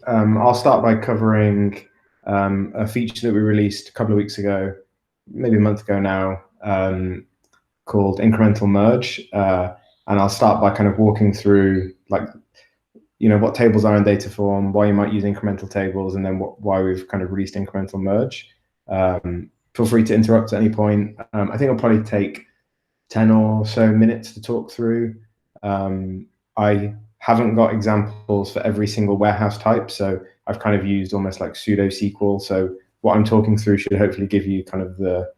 I'll start by covering a feature that we released a couple of weeks ago, maybe a month ago now, called Incremental Merge. And I'll start by kind of walking through, like, what tables are in Dataform, why you might use incremental tables, and then why we've kind of released Incremental Merge. Feel free to interrupt at any point. I think it'll probably take 10 or so minutes to talk through. I haven't got examples for every single warehouse type, so I've kind of used almost like pseudo SQL. So what I'm talking through should hopefully give you kind of the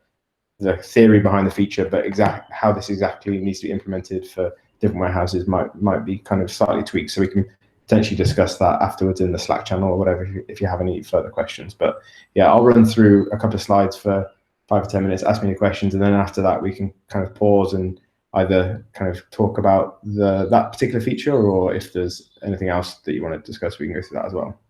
theory behind the feature, but how this exactly needs to be implemented for different warehouses might be kind of slightly tweaked. So we can potentially discuss that afterwards in the Slack channel or whatever if you have any further questions. But yeah, I'll run through a couple of slides for 5 or 10 minutes, ask me any questions, and then after that we can kind of pause and either kind of talk about that particular feature, or if there's anything else that you want to discuss, we can go through that as well.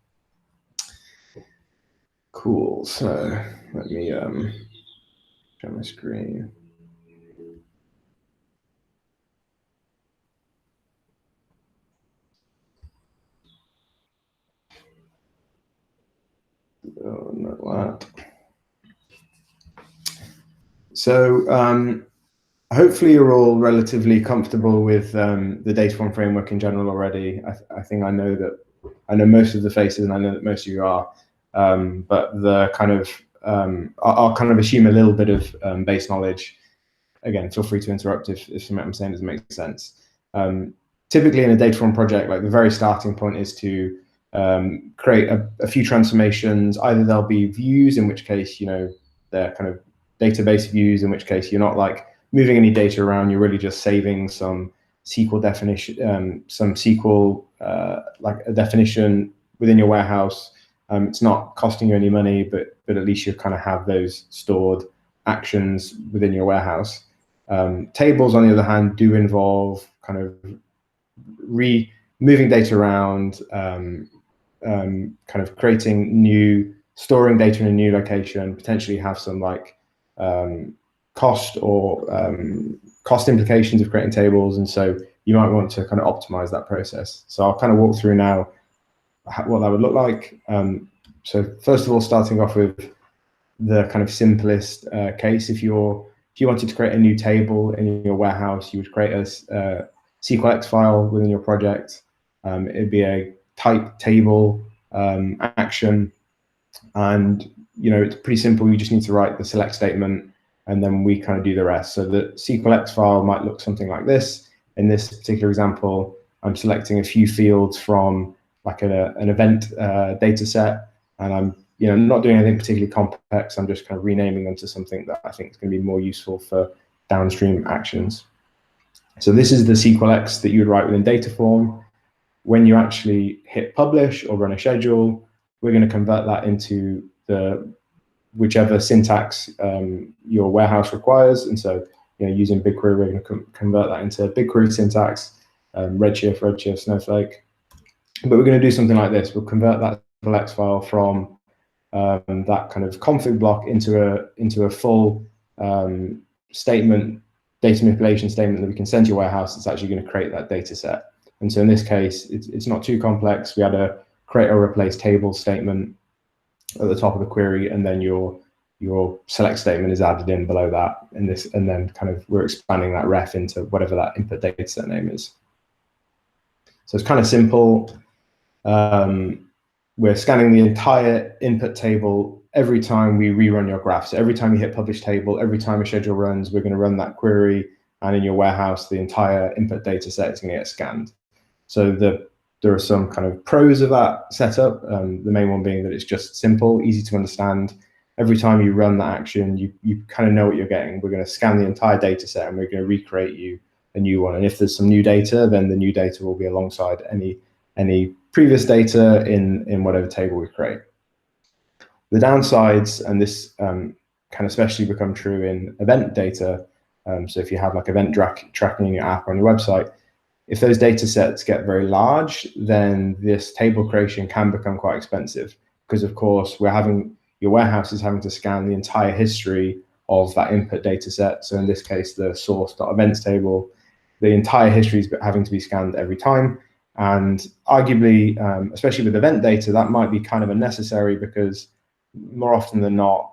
Cool. So let me share my screen. Oh, not that. So hopefully you're all relatively comfortable with the Dataform framework in general already. I think I know most of the faces, and I know that most of you are. But the kind of I'll kind of assume a little bit of base knowledge. Again, feel free to interrupt if something I'm saying doesn't make sense. Typically in a Dataform project, like, the very starting point is to create a few transformations. Either there'll be views, in which case, they're kind of database views, in which case you're not like moving any data around, you're really just saving some SQL definition, some SQL, like a definition within your warehouse. It's not costing you any money, but at least you kind of have those stored actions within your warehouse. Tables, on the other hand, do involve kind of moving data around, kind of storing data in a new location, potentially have some like cost implications of creating tables, and so you might want to kind of optimize that process. So I'll kind of walk through now what that would look like. So first of all, starting off with the kind of simplest case, if you wanted to create a new table in your warehouse, you would create a SQLX file within your project. It'd be a type table action, and it's pretty simple. You just need to write the select statement, and then we kind of do the rest. So the SQLX file might look something like this. In this particular example, I'm selecting a few fields from like an event data set, and I'm not doing anything particularly complex. I'm just kind of renaming them to something that I think is going to be more useful for downstream actions. So this is the SQLX that you would write within Dataform. When you actually hit publish or run a schedule, we're going to convert that into whichever syntax your warehouse requires. And so, using BigQuery, we're going to convert that into BigQuery syntax, Redshift, Snowflake. But we're going to do something like this. We'll convert that SQLX file from that kind of config block into a full statement, data manipulation statement that we can send to your warehouse. It's actually going to create that data set. And so in this case, it's not too complex. We had a create or replace table statement at the top of the query, and then your select statement is added in below that. And then kind of we're expanding that ref into whatever that input data set name is. So it's kind of simple. We're scanning the entire input table every time we rerun your graph. So every time you hit publish table, every time a schedule runs, we're going to run that query, and in your warehouse, the entire input data set is going to get scanned. So there are some kind of pros of that setup. The main one being that it's just simple, easy to understand. Every time you run that action, you kind of know what you're getting. We're going to scan the entire data set, and we're going to recreate you a new one. And if there's some new data, then the new data will be alongside any previous data in whatever table we create. The downsides, and this can especially become true in event data. So if you have like event tracking in your app or on your website, if those data sets get very large, then this table creation can become quite expensive, because of course your warehouse is having to scan the entire history of that input data set. So in this case, the source.events table, the entire history is having to be scanned every time. And arguably, especially with event data, that might be kind of unnecessary because more often than not,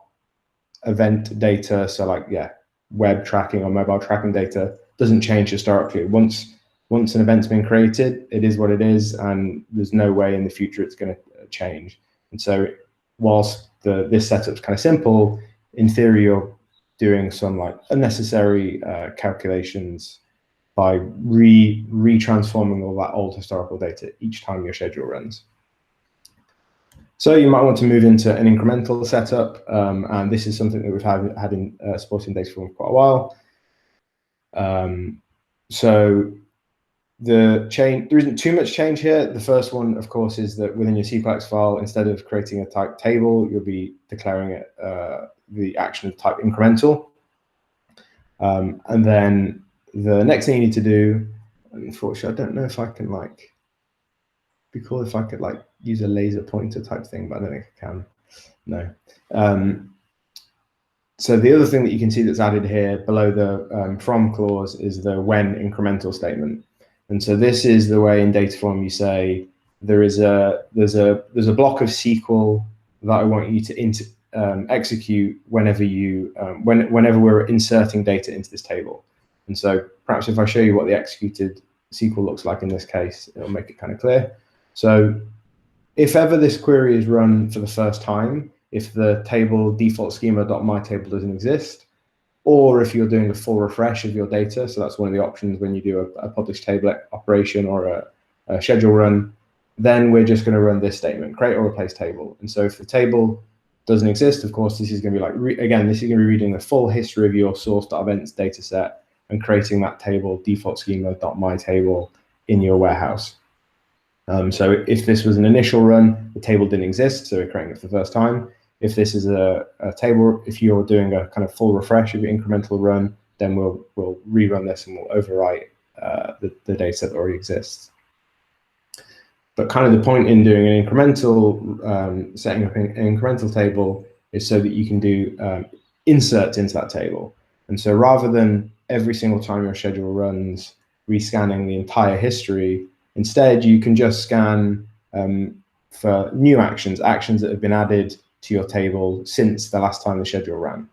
event data, so like, yeah, web tracking or mobile tracking data doesn't change historically. Once an event's been created, it is what it is, and there's no way in the future it's going to change. And so whilst this setup's kind of simple, in theory, you're doing some like unnecessary calculations by retransforming all that old historical data each time your schedule runs. So you might want to move into an incremental setup, and this is something that we've had in supporting Dataform for quite a while. So there isn't too much change here. The first one, of course, is that within your SQLX file, instead of creating a type table, you'll be declaring it the action of type incremental. And then the next thing you need to do, unfortunately, I don't know if I can like, be cool if I could like use a laser pointer type thing, but I don't think I can. No. So the other thing that you can see that's added here below the from clause is the when incremental statement. And so this is the way in Dataform you say there's a block of SQL that I want you to execute whenever whenever we're inserting data into this table. And so perhaps if I show you what the executed SQL looks like in this case, it'll make it kind of clear. So if ever this query is run for the first time, if the table default schema.myTable doesn't exist, or if you're doing a full refresh of your data, so that's one of the options when you do a publish table operation or a schedule run, then we're just going to run this statement, create or replace table. And so if the table doesn't exist, of course, this is going to be like, again, this is going to be reading the full history of your source.events data set and creating that table default schema.myTable in your warehouse. So if this was an initial run, the table didn't exist, so we're creating it for the first time. If this is a table, if you're doing a kind of full refresh of your incremental run, then we'll rerun this and we'll overwrite the data set that already exists. But kind of the point in doing an incremental, setting up an incremental table is so that you can do inserts into that table. And so rather than every single time your schedule runs, rescanning the entire history, instead you can just scan for new actions that have been added to your table since the last time the schedule ran.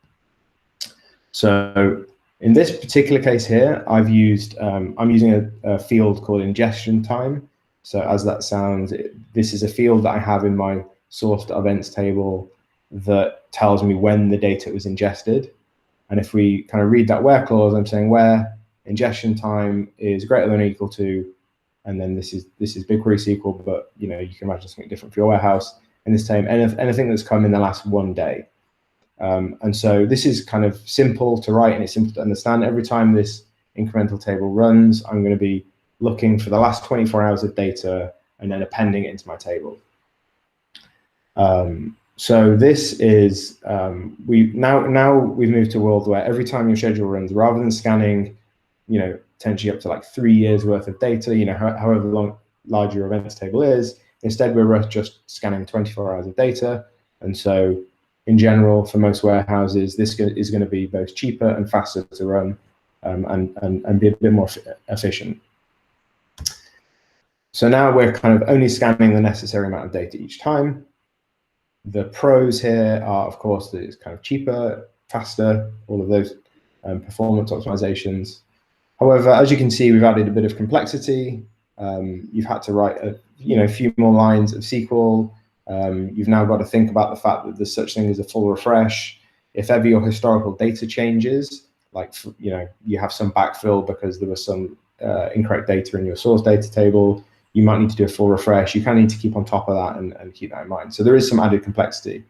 So in this particular case here, I'm using a field called ingestion time. So as that sounds, this is a field that I have in my source.events table that tells me when the data was ingested. And if we kind of read that where clause, I'm saying where ingestion time is greater than or equal to, and then this is BigQuery SQL, but you can imagine something different for your warehouse. In this time, anything that's come in the last 1 day. And so this is kind of simple to write and it's simple to understand. Every time this incremental table runs, I'm going to be looking for the last 24 hours of data and then appending it into my table. So this is, we've moved to a world where every time your schedule runs, rather than scanning, potentially up to like 3 years worth of data, however large your events table is, instead we're just scanning 24 hours of data. And so in general, for most warehouses, this is going to be both cheaper and faster to run and be a bit more efficient. So now we're kind of only scanning the necessary amount of data each time. The pros here are, of course, that it's kind of cheaper, faster, all of those performance optimizations. However, as you can see, we've added a bit of complexity. You've had to write a few more lines of SQL. You've now got to think about the fact that there's such thing as a full refresh. If ever your historical data changes, like you have some backfill because there was some incorrect data in your source data table, you might need to do a full refresh. You kind of need to keep on top of that and keep that in mind. So there is some added complexity.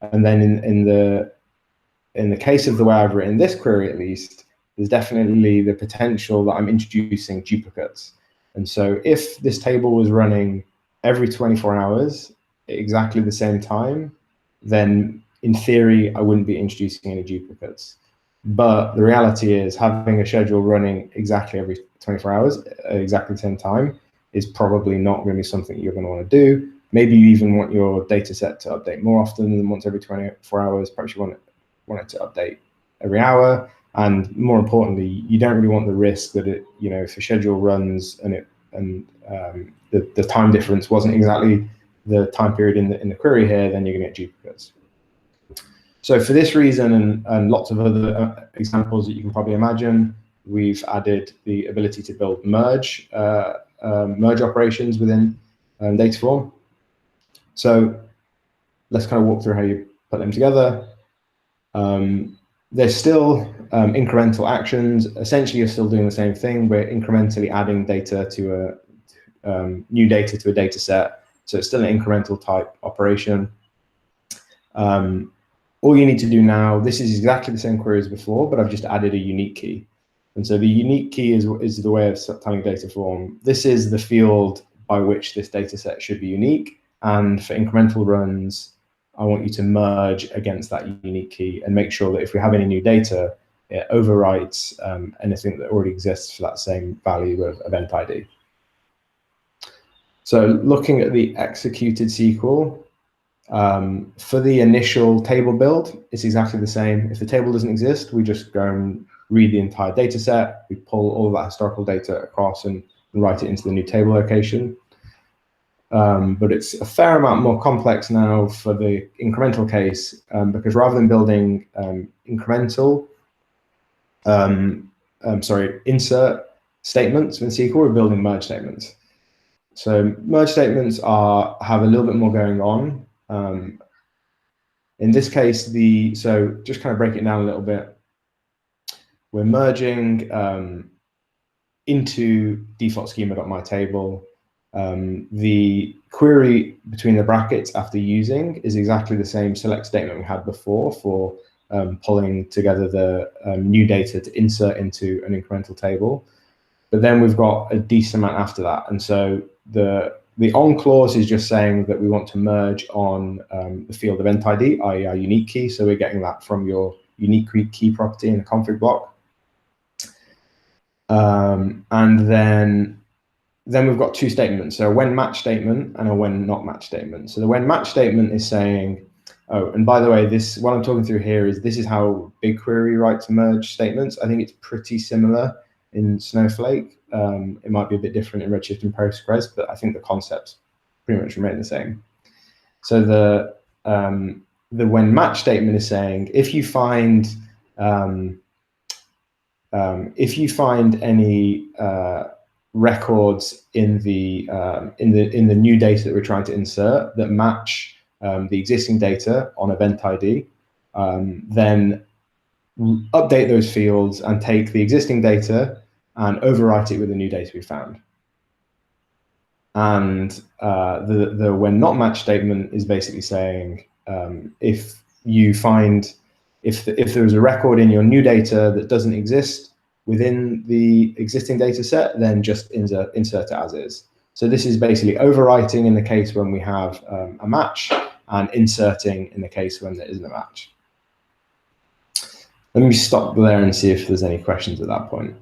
And then in the case of the way I've written this query, at least, there's definitely the potential that I'm introducing duplicates. And so if this table was running every 24 hours at exactly the same time, then in theory, I wouldn't be introducing any duplicates. But the reality is having a schedule running exactly every 24 hours at exactly the same time is probably not going to be something you're going to want to do. Maybe you even want your data set to update more often than once every 24 hours. Perhaps you want it to update every hour. And more importantly, you don't really want the risk that if a schedule runs and it the time difference wasn't exactly the time period in the query here, then you're going to get duplicates. So for this reason and lots of other examples that you can probably imagine, we've added the ability to build merge operations within Dataform. So let's kind of walk through how you put them together. There's still incremental actions. Essentially, you're still doing the same thing. We're incrementally adding data to new data to a data set. So it's still an incremental type operation. All you need to do now, this is exactly the same query as before, but I've just added a unique key. And so the unique key is the way of telling Dataform, this is the field by which this data set should be unique. And for incremental runs, I want you to merge against that unique key and make sure that if we have any new data, it overwrites anything that already exists for that same value of event ID. So looking at the executed SQL, for the initial table build, it's exactly the same. If the table doesn't exist, we just go and read the entire data set. We pull all of that historical data across and write it into the new table location. But it's a fair amount more complex now for the incremental case, because rather than building insert statements in SQL, we're building merge statements. So merge statements have a little bit more going on. In this case, so just kind of break it down a little bit. We're merging into default schema.myTable. The query between the brackets after using is exactly the same select statement we had before for pulling together the new data to insert into an incremental table. But then we've got a decent amount after that. And so the on clause is just saying that we want to merge on the field event ID, i.e. our unique key. So we're getting that from your unique key property in the config block. And then we've got two statements. So a when match statement and a when not match statement. So the when match statement is saying, oh, and by the way, what I'm talking through here this is how BigQuery writes merge statements. I think it's pretty similar in Snowflake. It might be a bit different in Redshift and Postgres, but I think the concepts pretty much remain the same. So the when match statement is saying if you find any records in the new data that we're trying to insert that match the existing data on event ID, then update those fields and take the existing data and overwrite it with the new data we found. And the when not match statement is basically saying if there's a record in your new data that doesn't exist within the existing data set, then just insert it as is. So this is basically overwriting in the case when we have a match and inserting in the case when there isn't a match. Let me stop there and see if there's any questions at that point.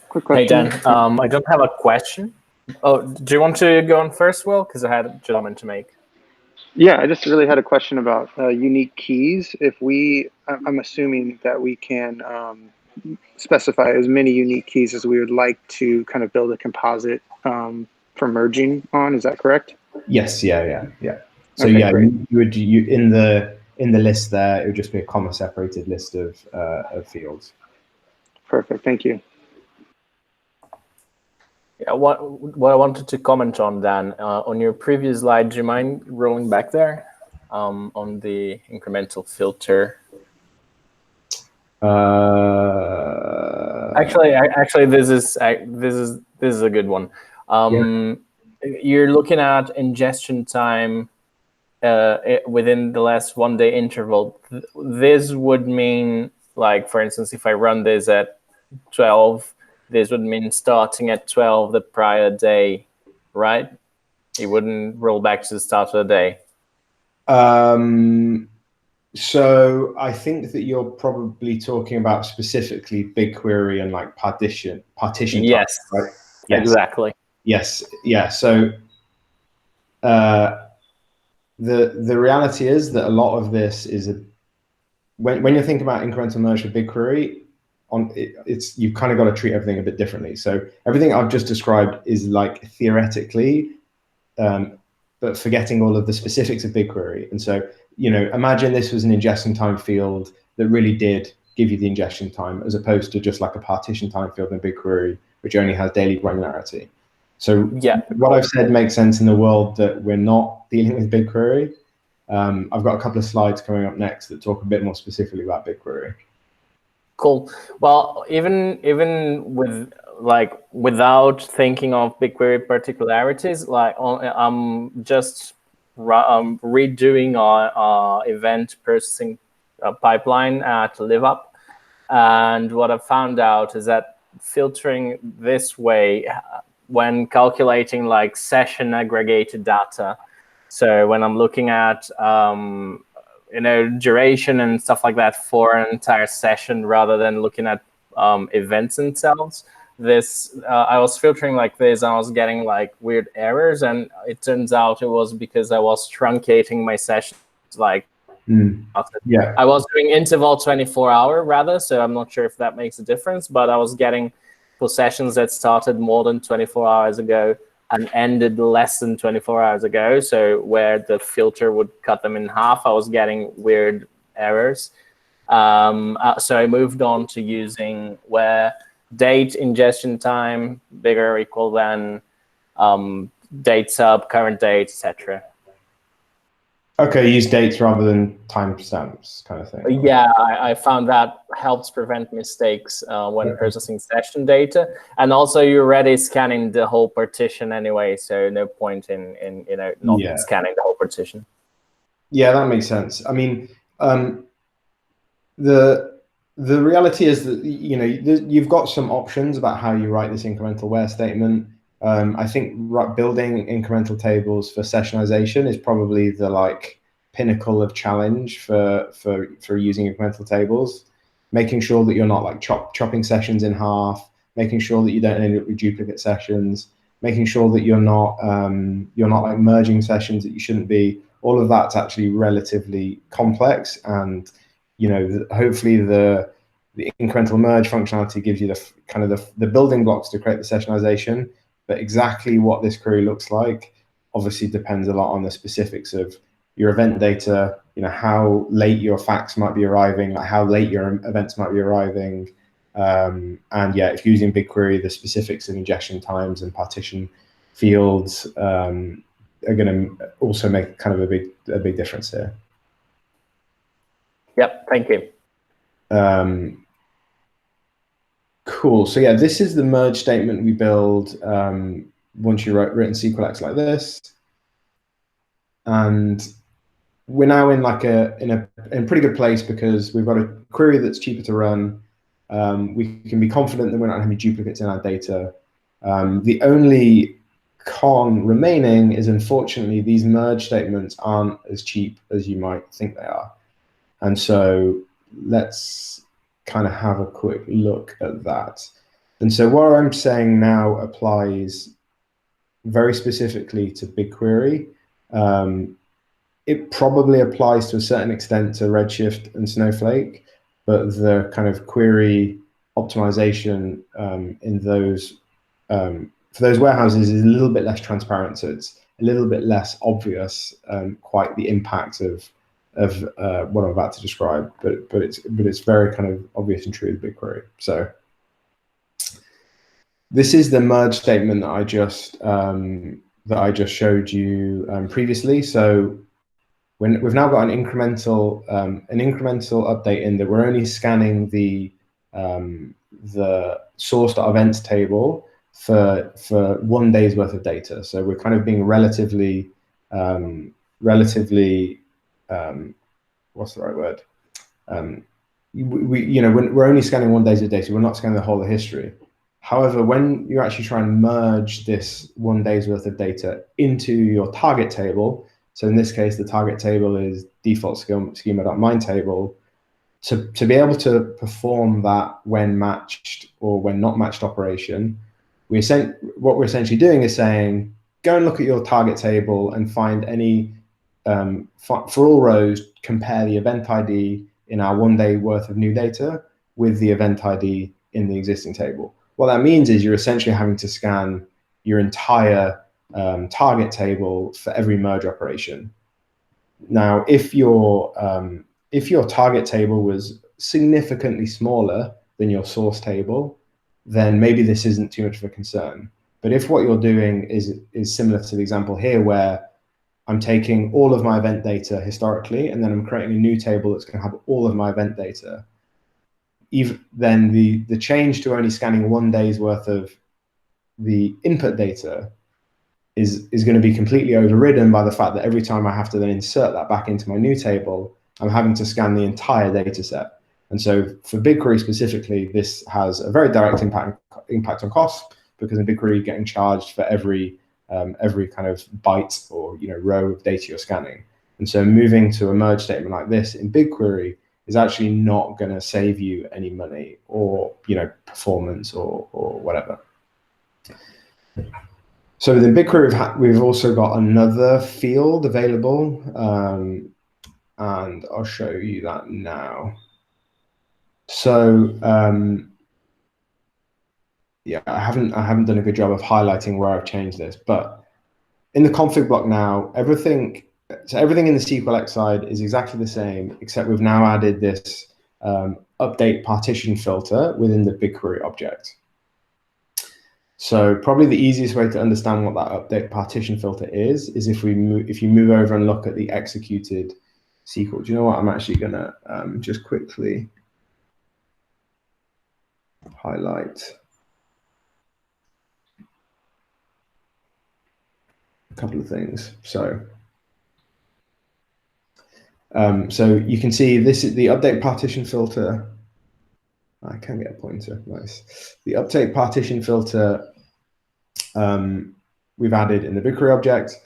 Quick question. Hey, Dan, I don't have a question. Oh, do you want to go on first, Will? Because I had a comment to make. Yeah, I just really had a question about unique keys. I'm assuming that we can specify as many unique keys as we would like to kind of build a composite for merging on. Is that correct? Yes. Yeah. So okay, yeah, great. you in the list there, it would just be a comma separated list of fields. Perfect. Thank you. Yeah, what I wanted to comment on, Dan, on your previous slide, do you mind rolling back there on the incremental filter? Actually, this is a good one. Yeah. You're looking at ingestion time within the last 1 day interval. This would mean, like, for instance, if I run this at 12. This would mean starting at 12 the prior day, right? It wouldn't roll back to the start of the day. So I think that you're probably talking about specifically BigQuery and like partition. Yes, type, right? Yes, exactly. Yes, yeah. So the reality is that a lot of this is when you're thinking about incremental merge for BigQuery, it's you've kind of got to treat everything a bit differently. So everything I've just described is like theoretically, but forgetting all of the specifics of BigQuery. And so, imagine this was an ingestion time field that really did give you the ingestion time, as opposed to just like a partition time field in BigQuery, which only has daily granularity. So yeah, what I've said makes sense in the world that we're not dealing with BigQuery. I've got a couple of slides coming up next that talk a bit more specifically about BigQuery. Cool. Well, even with without thinking of BigQuery particularities, I'm just redoing our event processing pipeline at LiveUp, and what I found out is that filtering this way when calculating like session aggregated data. So when I'm looking at duration and stuff like that for an entire session, rather than looking at events themselves, I was filtering like this, and I was getting like weird errors, and it turns out it was because I was truncating my sessions. Like, yeah, I was doing interval 24-hour rather, so I'm not sure if that makes a difference, but I was getting for sessions that started more than 24 hours ago and ended less than 24 hours ago. So where the filter would cut them in half, I was getting weird errors. So I moved on to using where date ingestion time bigger or equal than date sub, current date, etc. Okay, use dates rather than timestamps kind of thing. Yeah, I found that helps prevent mistakes when processing session data. And also you're already scanning the whole partition anyway, so no point in not scanning the whole partition. Yeah, that makes sense. I mean, the reality is that you've got some options about how you write this incremental where statement. I think building incremental tables for sessionization is probably the pinnacle of challenge for using incremental tables. Making sure that you're not like chopping sessions in half, making sure that you don't end up with duplicate sessions, making sure that you're not like merging sessions that you shouldn't be. All of that's actually relatively complex, and hopefully the incremental merge functionality gives you the building blocks to create the sessionization. But exactly what this query looks like obviously depends a lot on the specifics of your event data, how late your facts might be arriving, like how late your events might be arriving. And yeah, if using BigQuery, the specifics of ingestion times and partition fields are going to also make kind of a big difference here. Yep, thank you. Cool. So yeah, this is the merge statement we build once you written SQLX like this, and we're now in a pretty good place because we've got a query that's cheaper to run. We can be confident that we're not having duplicates in our data. The only con remaining is, unfortunately, these merge statements aren't as cheap as you might think they are. And so let's kind of have a quick look at that. And so what I'm saying now applies very specifically to BigQuery. It probably applies to a certain extent to Redshift and Snowflake, but the kind of query optimization in those for those warehouses is a little bit less transparent. So it's a little bit less obvious quite the impact of what I'm about to describe, but it's very kind of obvious and true with BigQuery. So this is the merge statement that I just showed you previously. So when we've now got an incremental update in that we're only scanning the source.events table for 1 day's worth of data. So we're kind of being relatively what's the right word? We're only scanning 1 day's of data. We're not scanning the whole of history. However, when you actually try and merge this 1 day's worth of data into your target table, so in this case, the target table is default schema.mindTable, to be able to perform that when matched or when not matched operation, what we're essentially doing is saying, go and look at your target table and find any, for all rows, compare the event ID in our 1 day worth of new data with the event ID in the existing table. What that means is you're essentially having to scan your entire target table for every merge operation. Now, if your target table was significantly smaller than your source table, then maybe this isn't too much of a concern. But if what you're doing is similar to the example here, where I'm taking all of my event data historically, and then I'm creating a new table that's going to have all of my event data, then the change to only scanning 1 day's worth of the input data is going to be completely overridden by the fact that every time I have to then insert that back into my new table, I'm having to scan the entire data set. And so for BigQuery specifically, this has a very direct impact on costs, because in BigQuery you're getting charged for every kind of byte or row of data you're scanning. And so moving to a merge statement like this in BigQuery is actually not going to save you any money or performance or whatever. So within BigQuery, we've also got another field available, and I'll show you that now. So yeah, I haven't done a good job of highlighting where I've changed this, but in the config block now, everything in the SQLX side is exactly the same, except we've now added this update partition filter within the BigQuery object. So probably the easiest way to understand what that update partition filter is if you move over and look at the executed SQL. Do you know what? I'm actually gonna just quickly highlight a couple of things. So you can see this is the update partition filter. I can get a pointer. Nice. The update partition filter we've added in the BigQuery object.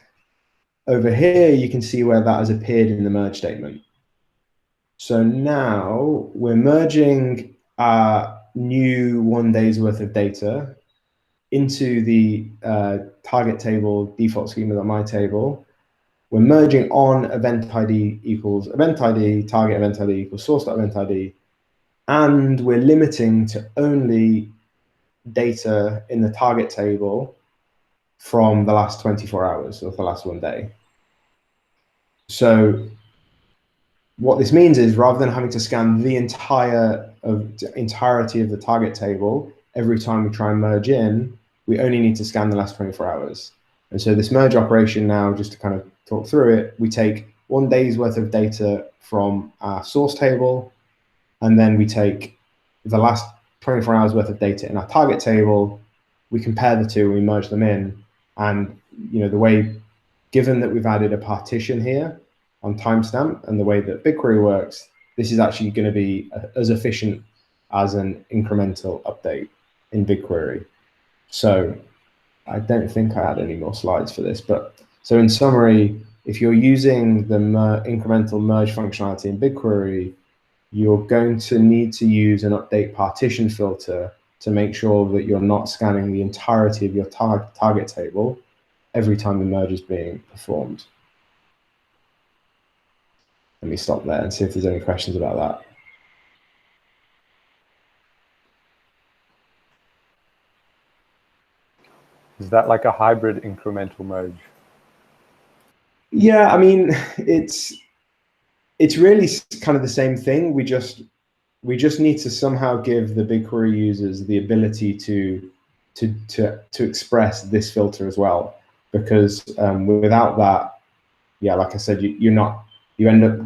Over here, you can see where that has appeared in the merge statement. So now we're merging our new 1 day's worth of data into the target table default schema.my table. We're merging on event ID equals event ID, target event ID equals source.event ID, and we're limiting to only data in the target table from the last 24 hours, or the last 1 day. So what this means is, rather than having to scan the entirety of the target table every time we try and merge in, we only need to scan the last 24 hours. And so this merge operation now, just to kind of talk through it, we take 1 day's worth of data from our source table, and then we take the last 24 hours worth of data in our target table, we compare the two, we merge them in, and the way, given that we've added a partition here on timestamp and the way that BigQuery works, this is actually going to be as efficient as an incremental update in BigQuery. So I don't think I had any more slides for this, but so in summary, if you're using the incremental merge functionality in BigQuery, you're going to need to use an update partition filter to make sure that you're not scanning the entirety of your target table every time the merge is being performed. Let me stop there and see if there's any questions about that. Is that like a hybrid incremental merge? Yeah, I mean, it's really kind of the same thing. We just need to somehow give the BigQuery users the ability to express this filter as well, because without that, yeah, like I said, you end up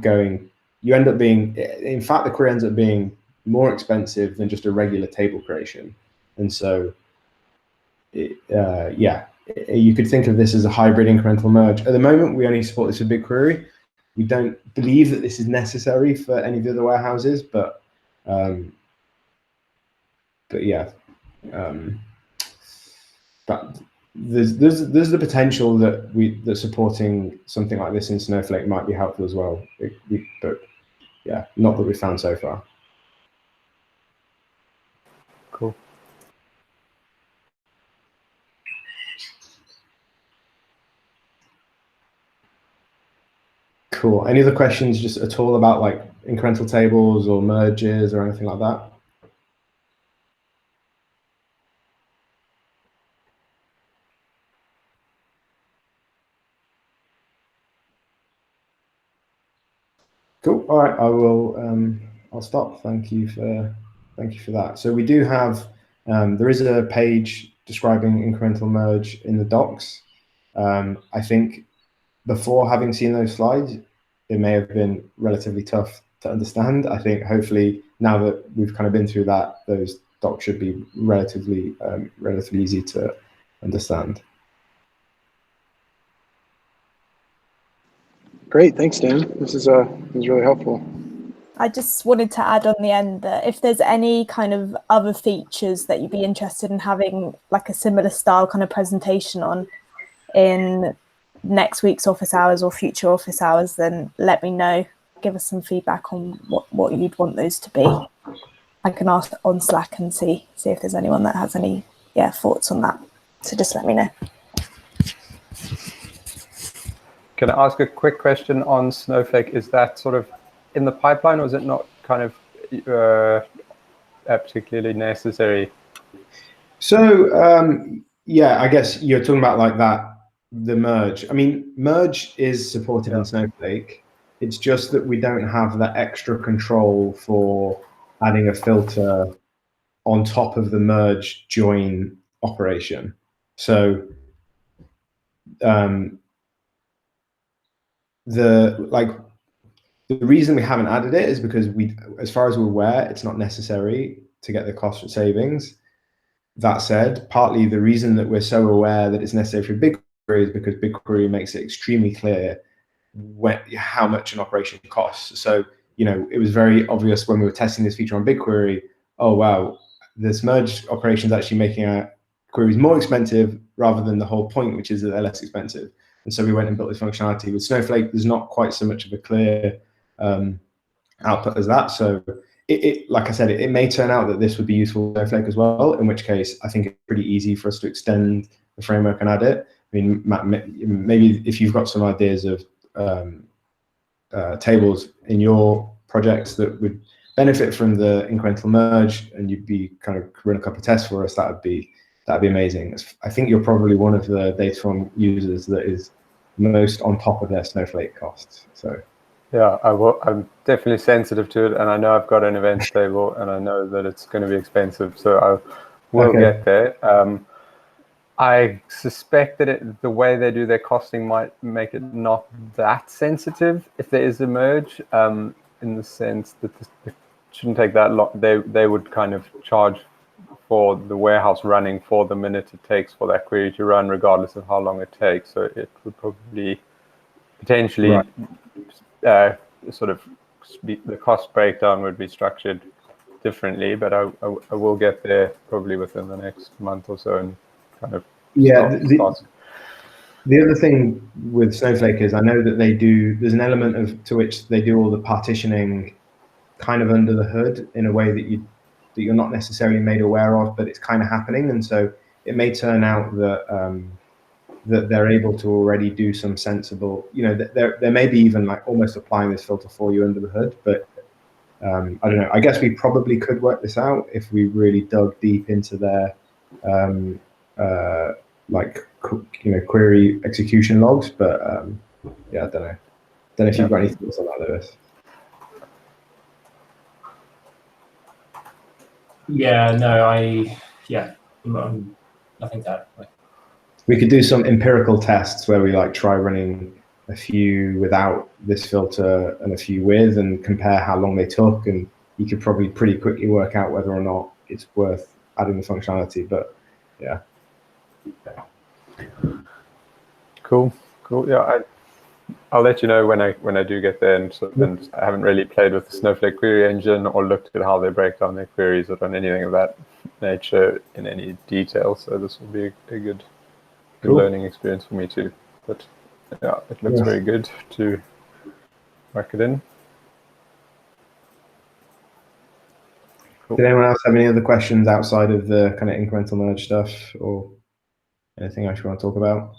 being, in fact, the query ends up being more expensive than just a regular table creation. And so yeah, you could think of this as a hybrid incremental merge. At the moment, we only support this with BigQuery. We don't believe that this is necessary for any of the other warehouses, but yeah, but there's the potential that supporting something like this in Snowflake might be helpful as well. But yeah, not that we've found so far. Cool. Cool. Any other questions just at all about like incremental tables or merges or anything like that? Cool. All right, I will. I'll stop. Thank you for that. So we do have. There is a page describing incremental merge in the docs. I think before having seen those slides, it may have been relatively tough to understand. I think hopefully now that we've kind of been through that, those docs should be relatively easy to understand. Great, thanks, Dan. This is really helpful. I just wanted to add on the end that if there's any kind of other features that you'd be interested in having like a similar style kind of presentation on in next week's office hours or future office hours, then let me know. Give us some feedback on what you'd want those to be. I can ask on Slack and see if there's anyone that has any thoughts on that. So just let me know. Can I ask a quick question on Snowflake? Is that sort of in the pipeline, or is it not kind of particularly necessary? So yeah, I guess you're talking about like that, the merge. I mean, merge is supported in Snowflake. It's just that we don't have that extra control for adding a filter on top of the merge join operation. So the reason we haven't added it is because as far as we're aware, it's not necessary to get the cost savings. That said, partly the reason that we're so aware that it's necessary for BigQuery is because BigQuery makes it extremely clear how much an operation costs. So, it was very obvious when we were testing this feature on BigQuery, oh, wow, this merge operation is actually making our queries more expensive rather than the whole point, which is that they're less expensive. And so we went and built this functionality. With Snowflake, there's not quite so much of a clear output as that. So like I said, it may turn out that this would be useful for Snowflake as well, in which case I think it's pretty easy for us to extend the framework and add it. I mean, Matt, maybe if you've got some ideas of tables in your projects that would benefit from the incremental merge, and you'd be kind of run a couple of tests for us, that'd be amazing. I think you're probably one of the Dataform users that is most on top of their Snowflake costs. So yeah, I'm definitely sensitive to it, and I know I've got an events table, and I know that it's going to be expensive, so I will get there. I suspect that the way they do their costing might make it not that sensitive if there is a merge, in the sense that it shouldn't take that long. They would kind of charge for the warehouse running for the minute it takes for that query to run, regardless of how long it takes. So it would probably potentially sort of the cost breakdown would be structured differently, but I will get there probably within the next month or so and kind of The other thing with Snowflake is I know that there's an element to which they do all the partitioning kind of under the hood in a way that you're not necessarily made aware of, but it's kind of happening. And so it may turn out that that they're able to already do some sensible, there may be even like almost applying this filter for you under the hood, but I don't know. I guess we probably could work this out if we really dug deep into their query execution logs, but yeah, I don't know. Don't know if you've got any thoughts on that, Lewis. Yeah, no, I think that. We could do some empirical tests where we try running a few without this filter and a few with, and compare how long they took, and you could probably pretty quickly work out whether or not it's worth adding the functionality. But yeah. Cool. Yeah, I'll let you know when I do get there, and I haven't really played with the Snowflake query engine or looked at how they break down their queries or done anything of that nature in any detail. So this will be a good learning experience for me too. But yeah, it looks very good to work it in. Cool. Did anyone else have any other questions outside of the kind of incremental merge stuff, or anything else you want to talk about?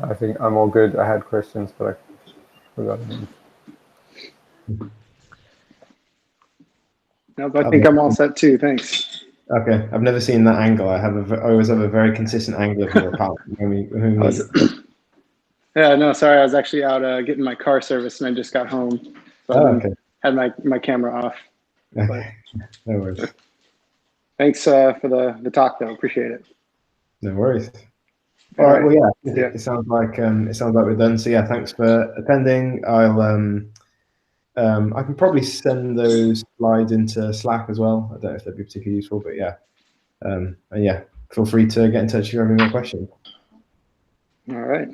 I think I'm all good. I had questions, but I forgot them. Nope, I think I'm all set too. Thanks. Okay, I've never seen that angle. I always have a very consistent angle of your apartment when we meet. Yeah, no, sorry. I was actually out getting my car serviced, and I just got home. So Okay. had my camera off. Okay. No worries. Thanks for the talk, though. Appreciate it. No worries. All right. Well, yeah. Yeah. It sounds like we're done. So yeah, thanks for attending. I can probably send those slides into Slack as well. I don't know if they'd be particularly useful, but yeah. And yeah, feel free to get in touch if you have any more questions. All right.